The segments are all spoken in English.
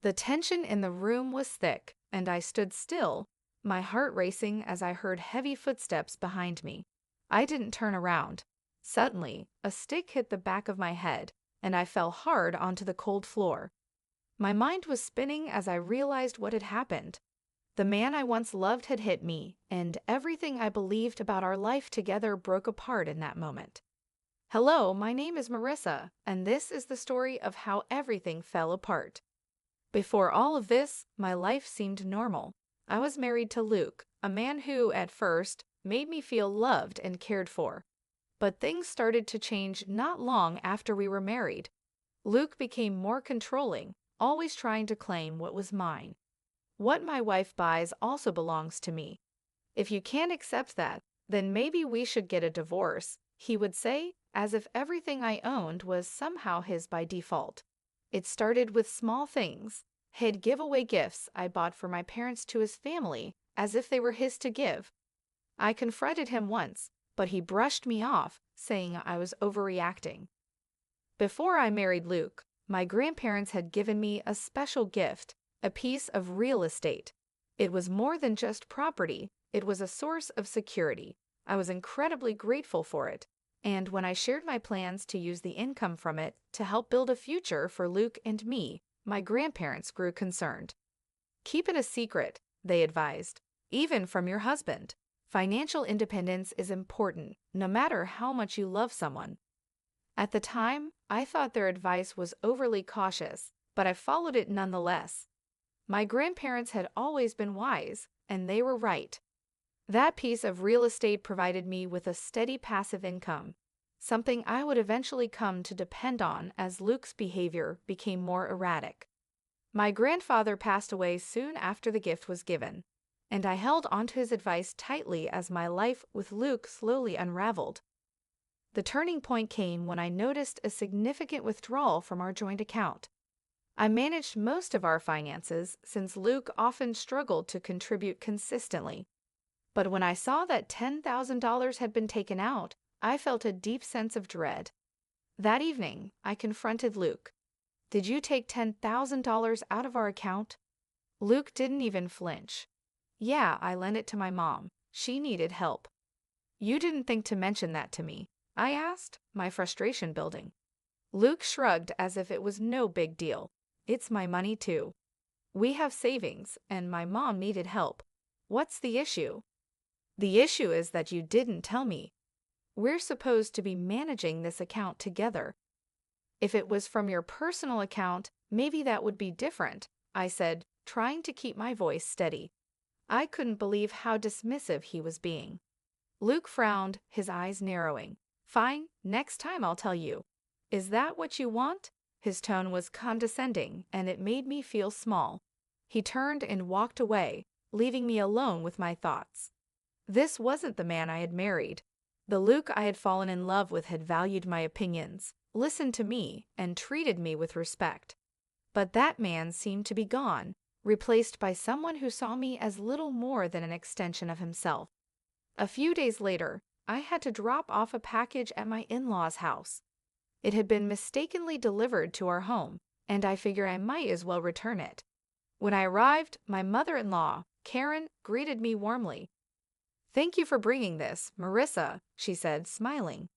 The tension in the room was thick, and I stood still, my heart racing as I heard heavy footsteps behind me. I didn't turn around. Suddenly, a stick hit the back of my head, and I fell hard onto the cold floor. My mind was spinning as I realized what had happened. The man I once loved had hit me, and everything I believed about our life together broke apart in that moment. Hello, my name is Marissa, and this is the story of how everything fell apart. Before all of this, my life seemed normal. I was married to Luke, a man who, at first, made me feel loved and cared for. But things started to change not long after we were married. Luke became more controlling, always trying to claim what was mine. What my wife buys also belongs to me. If you can't accept that, then maybe we should get a divorce, he would say, as if everything I owned was somehow his by default. It started with small things. He'd give away gifts I bought for my parents to his family, as if they were his to give. I confronted him once, but he brushed me off, saying I was overreacting. Before I married Luke, my grandparents had given me a special gift, a piece of real estate. It was more than just property, it was a source of security. I was incredibly grateful for it, and when I shared my plans to use the income from it to help build a future for Luke and me, my grandparents grew concerned. Keep it a secret, they advised, even from your husband. Financial independence is important, no matter how much you love someone. At the time, I thought their advice was overly cautious, but I followed it nonetheless. My grandparents had always been wise, and they were right. That piece of real estate provided me with a steady passive income, something I would eventually come to depend on as Luke's behavior became more erratic. My grandfather passed away soon after the gift was given, and I held onto his advice tightly as my life with Luke slowly unraveled. The turning point came when I noticed a significant withdrawal from our joint account. I managed most of our finances since Luke often struggled to contribute consistently. But when I saw that $10,000 had been taken out, I felt a deep sense of dread. That evening, I confronted Luke. Did you take $10,000 out of our account? Luke didn't even flinch. Yeah, I lent it to my mom. She needed help. You didn't think to mention that to me, I asked, my frustration building. Luke shrugged as if it was no big deal. It's my money too. We have savings, and my mom needed help. What's the issue? The issue is that you didn't tell me. We're supposed to be managing this account together. If it was from your personal account, maybe that would be different, I said, trying to keep my voice steady. I couldn't believe how dismissive he was being. Luke frowned, his eyes narrowing. Fine, next time I'll tell you. Is that what you want? His tone was condescending, and it made me feel small. He turned and walked away, leaving me alone with my thoughts. This wasn't the man I had married. The Luke I had fallen in love with had valued my opinions, listened to me, and treated me with respect. But that man seemed to be gone, replaced by someone who saw me as little more than an extension of himself. A few days later, I had to drop off a package at my in-laws' house. It had been mistakenly delivered to our home, and I figured I might as well return it. When I arrived, my mother-in-law, Karen, greeted me warmly. Thank you for bringing this, Marissa, she said, smiling.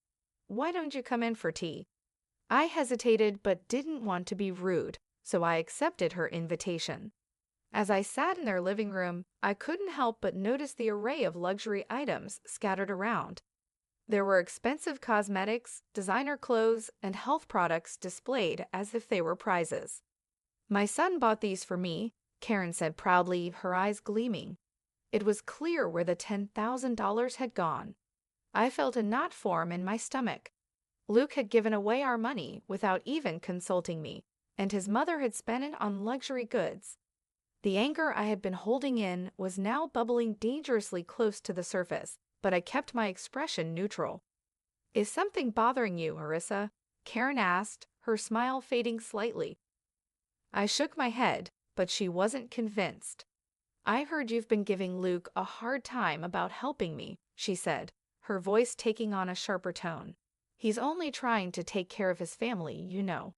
Why don't you come in for tea? I hesitated but didn't want to be rude, so I accepted her invitation. As I sat in their living room, I couldn't help but notice the array of luxury items scattered around. There were expensive cosmetics, designer clothes, and health products displayed as if they were prizes. My son bought these for me, Karen said proudly, her eyes gleaming. It was clear where the $10,000 had gone. I felt a knot form in my stomach. Luke had given away our money without even consulting me, and his mother had spent it on luxury goods. The anger I had been holding in was now bubbling dangerously close to the surface, but I kept my expression neutral. Is something bothering you, Marissa? Karen asked, her smile fading slightly. I shook my head, but she wasn't convinced. I heard you've been giving Luke a hard time about helping me, she said, her voice taking on a sharper tone. He's only trying to take care of his family, you know.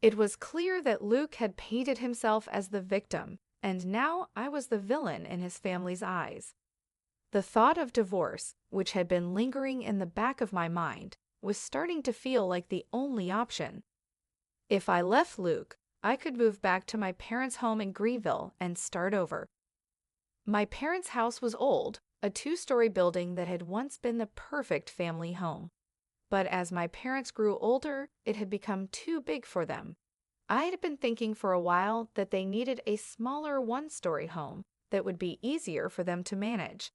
It was clear that Luke had painted himself as the victim, and now I was the villain in his family's eyes. The thought of divorce, which had been lingering in the back of my mind, was starting to feel like the only option. If I left Luke, I could move back to my parents' home in Greenville and start over. My parents' house was old, a two-story building that had once been the perfect family home. But as my parents grew older, it had become too big for them. I had been thinking for a while that they needed a smaller one-story home that would be easier for them to manage.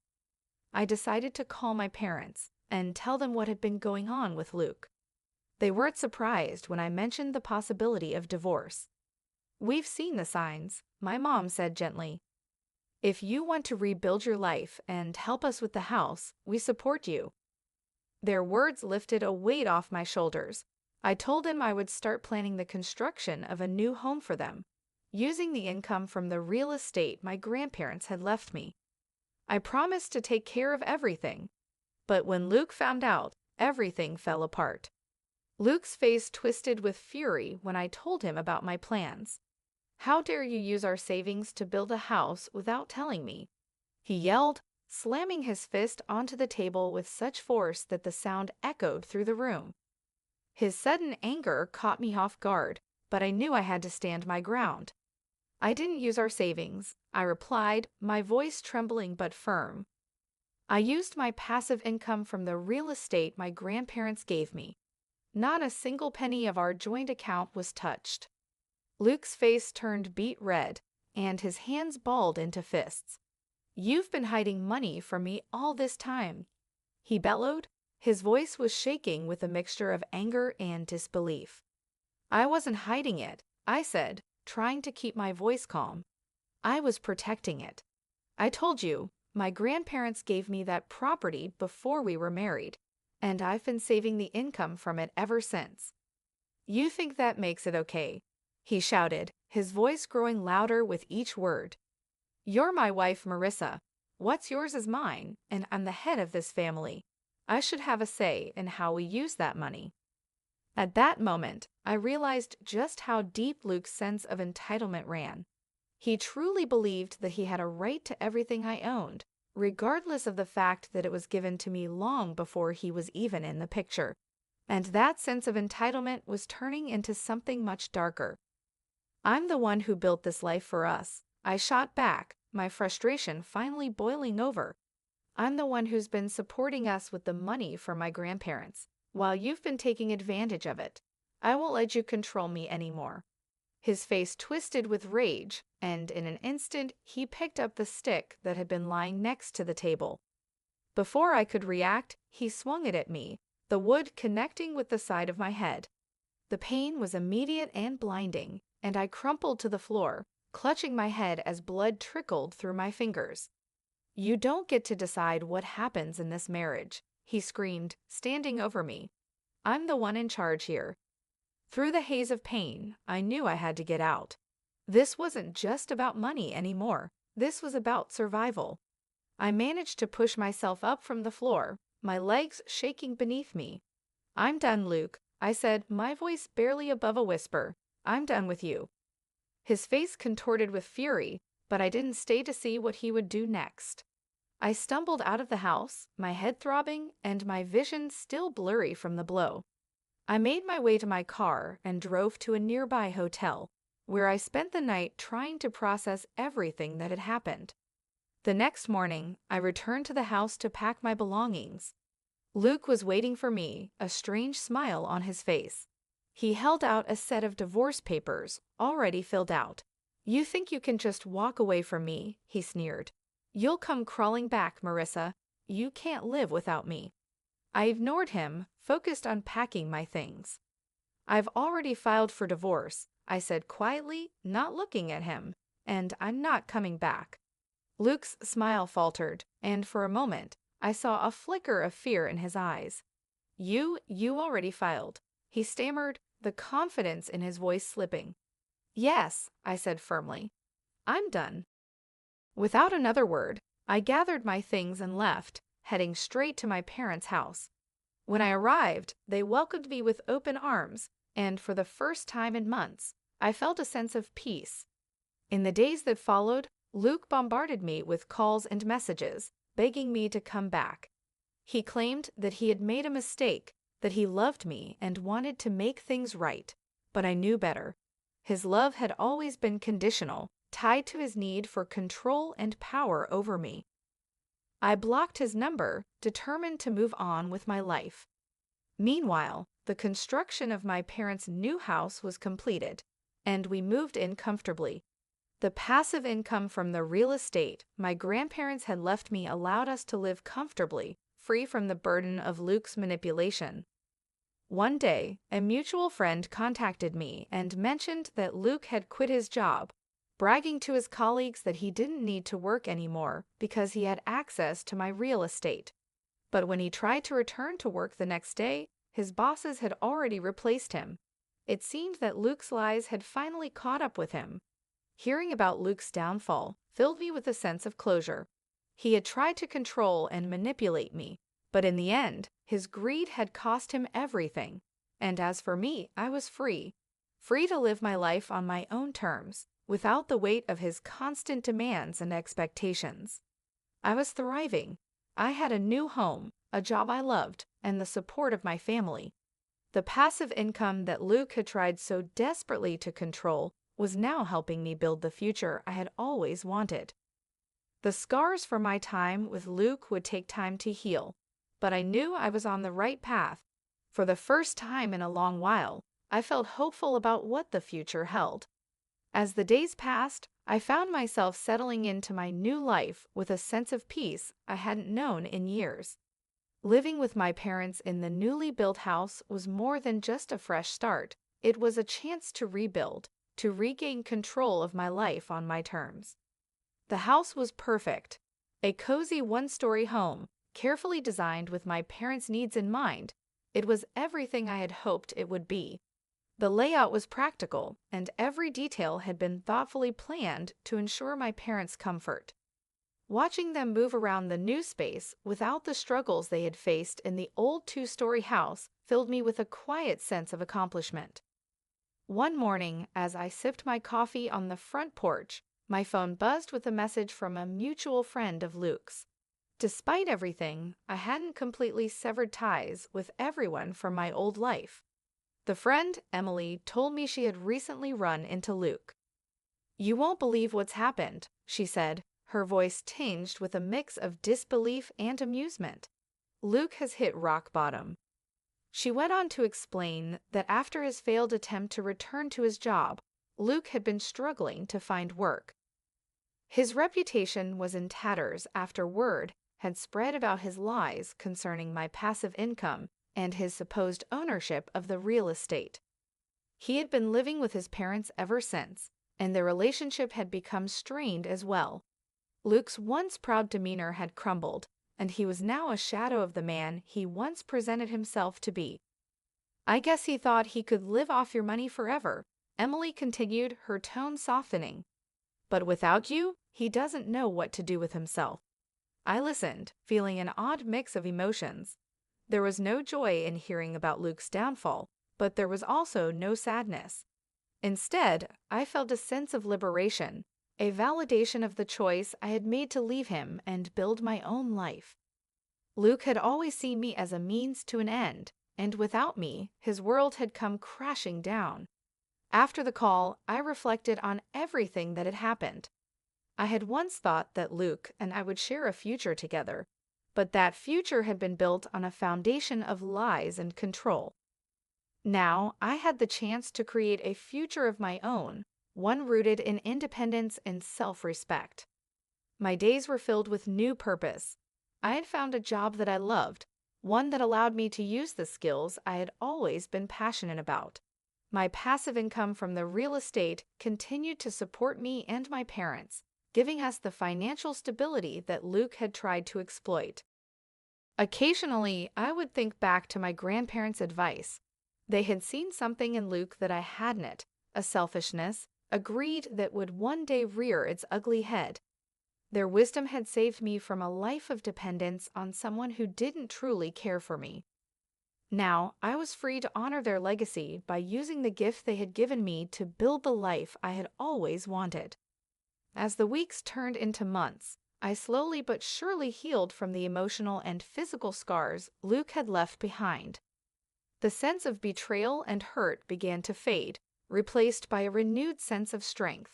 I decided to call my parents and tell them what had been going on with Luke. They weren't surprised when I mentioned the possibility of divorce. "We've seen the signs," my mom said gently. "If you want to rebuild your life and help us with the house, we support you." Their words lifted a weight off my shoulders. I told them I would start planning the construction of a new home for them, using the income from the real estate my grandparents had left me. I promised to take care of everything. But when Luke found out, everything fell apart. Luke's face twisted with fury when I told him about my plans. "How dare you use our savings to build a house without telling me?" he yelled, slamming his fist onto the table with such force that the sound echoed through the room. His sudden anger caught me off guard, but I knew I had to stand my ground. "I didn't use our savings," I replied, my voice trembling but firm. "I used my passive income from the real estate my grandparents gave me. Not a single penny of our joint account was touched." Luke's face turned beet red, and his hands balled into fists. "You've been hiding money from me all this time," he bellowed. His voice was shaking with a mixture of anger and disbelief. "I wasn't hiding it," I said, trying to keep my voice calm. "I was protecting it. I told you, my grandparents gave me that property before we were married, and I've been saving the income from it ever since." "You think that makes it okay?" he shouted, his voice growing louder with each word. "You're my wife, Marissa. What's yours is mine, and I'm the head of this family. I should have a say in how we use that money." At that moment, I realized just how deep Luke's sense of entitlement ran. He truly believed that he had a right to everything I owned, regardless of the fact that it was given to me long before he was even in the picture. And that sense of entitlement was turning into something much darker. "I'm the one who built this life for us," I shot back, my frustration finally boiling over. "I'm the one who's been supporting us with the money from my grandparents, while you've been taking advantage of it. I won't let you control me anymore." His face twisted with rage, and in an instant he picked up the stick that had been lying next to the table. Before I could react, he swung it at me, the wood connecting with the side of my head. The pain was immediate and blinding, and I crumpled to the floor, clutching my head as blood trickled through my fingers. "You don't get to decide what happens in this marriage," he screamed, standing over me. "I'm the one in charge here." Through the haze of pain, I knew I had to get out. This wasn't just about money anymore. This was about survival. I managed to push myself up from the floor, my legs shaking beneath me. "I'm done, Luke," I said, my voice barely above a whisper. "I'm done with you." His face contorted with fury, but I didn't stay to see what he would do next. I stumbled out of the house, my head throbbing and my vision still blurry from the blow. I made my way to my car and drove to a nearby hotel, where I spent the night trying to process everything that had happened. The next morning, I returned to the house to pack my belongings. Luke was waiting for me, a strange smile on his face. He held out a set of divorce papers, already filled out. "You think you can just walk away from me?" he sneered. "You'll come crawling back, Marissa. You can't live without me." I ignored him, focused on packing my things. "I've already filed for divorce," I said quietly, not looking at him, "and I'm not coming back." Luke's smile faltered, and for a moment, I saw a flicker of fear in his eyes. You already filed," he stammered, the confidence in his voice slipping. "Yes," I said firmly. "I'm done." Without another word, I gathered my things and left, heading straight to my parents' house. When I arrived, they welcomed me with open arms, and for the first time in months, I felt a sense of peace. In the days that followed, Luke bombarded me with calls and messages, begging me to come back. He claimed that he had made a mistake, that he loved me and wanted to make things right, but I knew better. His love had always been conditional, tied to his need for control and power over me. I blocked his number, determined to move on with my life. Meanwhile, the construction of my parents' new house was completed, and we moved in comfortably. The passive income from the real estate my grandparents had left me allowed us to live comfortably, free from the burden of Luke's manipulation. One day, a mutual friend contacted me and mentioned that Luke had quit his job, bragging to his colleagues that he didn't need to work anymore because he had access to my real estate. But when he tried to return to work the next day, his bosses had already replaced him. It seemed that Luke's lies had finally caught up with him. Hearing about Luke's downfall filled me with a sense of closure. He had tried to control and manipulate me, but in the end, his greed had cost him everything. And as for me, I was free to live my life on my own terms, without the weight of his constant demands and expectations. I was thriving. I had a new home, a job I loved, and the support of my family. The passive income that Luke had tried so desperately to control was now helping me build the future I had always wanted. The scars from my time with Luke would take time to heal, but I knew I was on the right path. For the first time in a long while, I felt hopeful about what the future held. As the days passed, I found myself settling into my new life with a sense of peace I hadn't known in years. Living with my parents in the newly built house was more than just a fresh start. It was a chance to rebuild, to regain control of my life on my terms. The house was perfect, a cozy one-story home, carefully designed with my parents' needs in mind. It was everything I had hoped it would be. The layout was practical, and every detail had been thoughtfully planned to ensure my parents' comfort. Watching them move around the new space without the struggles they had faced in the old two-story house filled me with a quiet sense of accomplishment. One morning, as I sipped my coffee on the front porch, my phone buzzed with a message from a mutual friend of Luke's. Despite everything, I hadn't completely severed ties with everyone from my old life. The friend, Emily, told me she had recently run into Luke. "You won't believe what's happened," she said, her voice tinged with a mix of disbelief and amusement. "Luke has hit rock bottom." She went on to explain that after his failed attempt to return to his job, Luke had been struggling to find work. His reputation was in tatters after word had spread about his lies concerning my passive income and his supposed ownership of the real estate. He had been living with his parents ever since, and their relationship had become strained as well. Luke's once proud demeanor had crumbled, and he was now a shadow of the man he once presented himself to be. "I guess he thought he could live off your money forever," Emily continued, her tone softening. "But without you, he doesn't know what to do with himself." I listened, feeling an odd mix of emotions. There was no joy in hearing about Luke's downfall, but there was also no sadness. Instead, I felt a sense of liberation, a validation of the choice I had made to leave him and build my own life. Luke had always seen me as a means to an end, and without me, his world had come crashing down. After the call, I reflected on everything that had happened. I had once thought that Luke and I would share a future together, but that future had been built on a foundation of lies and control. Now, I had the chance to create a future of my own, one rooted in independence and self-respect. My days were filled with new purpose. I had found a job that I loved, one that allowed me to use the skills I had always been passionate about. My passive income from the real estate continued to support me and my parents, giving us the financial stability that Luke had tried to exploit. Occasionally, I would think back to my grandparents' advice. They had seen something in Luke that I hadn't, a selfishness, a greed that would one day rear its ugly head. Their wisdom had saved me from a life of dependence on someone who didn't truly care for me. Now, I was free to honor their legacy by using the gift they had given me to build the life I had always wanted. As the weeks turned into months, I slowly but surely healed from the emotional and physical scars Luke had left behind. The sense of betrayal and hurt began to fade, replaced by a renewed sense of strength.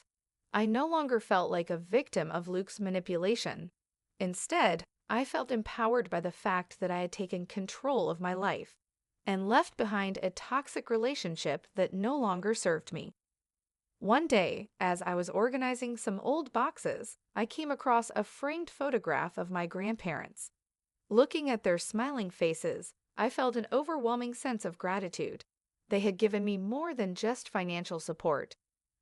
I no longer felt like a victim of Luke's manipulation. Instead, I felt empowered by the fact that I had taken control of my life and left behind a toxic relationship that no longer served me. One day, as I was organizing some old boxes, I came across a framed photograph of my grandparents. Looking at their smiling faces, I felt an overwhelming sense of gratitude. They had given me more than just financial support.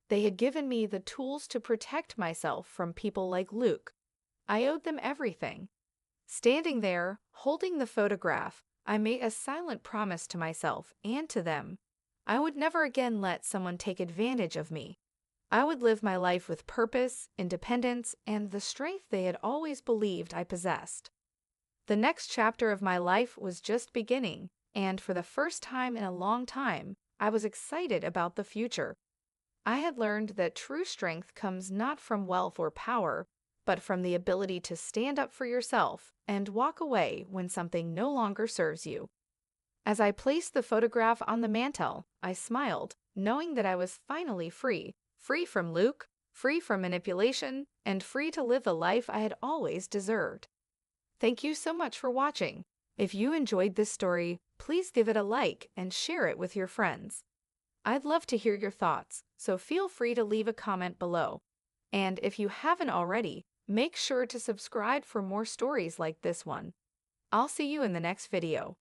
They had given me the tools to protect myself from people like Luke. I owed them everything. Standing there, holding the photograph, I made a silent promise to myself and to them. I would never again let someone take advantage of me. I would live my life with purpose, independence, and the strength they had always believed I possessed. The next chapter of my life was just beginning, and for the first time in a long time, I was excited about the future. I had learned that true strength comes not from wealth or power, but from the ability to stand up for yourself and walk away when something no longer serves you. As I placed the photograph on the mantel, I smiled, knowing that I was finally free, free from Luke, free from manipulation, and free to live the life I had always deserved. Thank you so much for watching. If you enjoyed this story, please give it a like and share it with your friends. I'd love to hear your thoughts, so feel free to leave a comment below. And if you haven't already, make sure to subscribe for more stories like this one. I'll see you in the next video.